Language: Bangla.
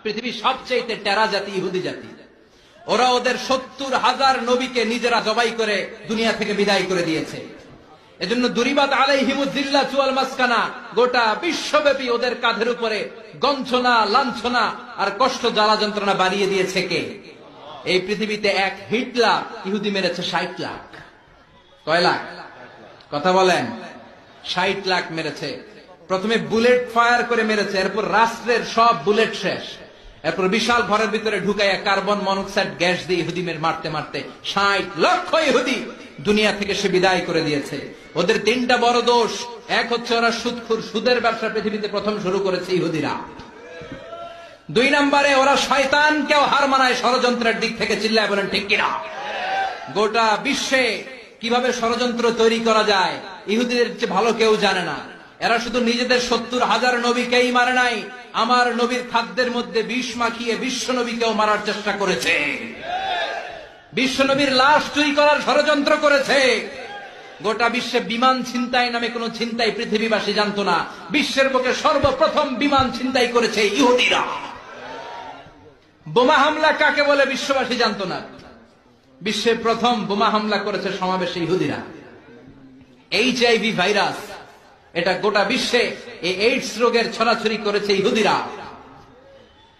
পৃথিবীর সবচেয়ে টেরা জাতি ইহুদি জাতি। ওরা ওদের 70,000 নবীকে নিজেরা জবাই করে দুনিয়া থেকে বিদায় করে দিয়েছে। এজন্য দুরিবাত আলাইহিমুযিল্লাতু ওয়াল মাসকানা, গোটা বিশ্বব্যাপী ওদের কাঁধের উপরে গঞ্জনা, লাঞ্ছনা আর কষ্ট, জ্বালা যন্ত্রণা বাড়িয়ে দিয়েছে কে? এই পৃথিবীতে এক হিটলার ইহুদি মেরেছে 60 লাখ। কয় লাখ? কথা বলেন। 60 লাখ মেরেছে। প্রথমে বুলেট ফায়ার করে মেরেছে, এরপর রাষ্ট্রের সব বুলেট শেষ, এরপর বিশাল ঘরের ভিতরে ঢুকাইয়া কার্বন মনোক্সাইড গ্যাস দিয়ে ইহুদি মারতে মারতে 60 লক্ষ ইহুদি দুনিয়া থেকে সে বিদায় করে দিয়েছে। ওদের 3টা বড় দোষ। এক হচ্ছে ওরা সুদখোর, সুদের ব্যবসা পৃথিবীতে প্রথম শুরু করেছে ইহুদিরা। 2 নম্বরে ওরা শয়তানকেও হার মানায় ষড়যন্ত্রের দিক থেকে। চিল্লায় বলেন ঠিক কিনা? গোটা বিশ্বে কিভাবে ষড়যন্ত্র তৈরি করা যায় ইহুদিদের চেয়ে ভালো কেউ জানে না। এরা শুধু নিজেদের 70,000 নবীকেই মারে নাই, আমার নবীর খাদ্যের মধ্যে বিষ মাখিয়ে বিশ্ব নবীকেও মারার চেষ্টা করেছে। বিশ্ব নবীর লাশ চুরি করার ষড়যন্ত্র করেছে। গোটা বিশ্বে বিমান ছিনতাই নামে কোন ছিনতাই পৃথিবীবাসী জানতো না। বিশ্বের বুকে সর্বপ্রথম বিমান ছিনতাই করেছে ইহুদিরা। বোমা হামলা কাকে বলে বিশ্ববাসী জানতো না। বিশ্বে প্রথম বোমা হামলা করেছে সমাবেশে ইহুদিরা। HIV ভাইরাস, এটা গোটা বিশ্বে এই এইডস রোগের ছড়াছড়ি করেছে ইহুদিরা।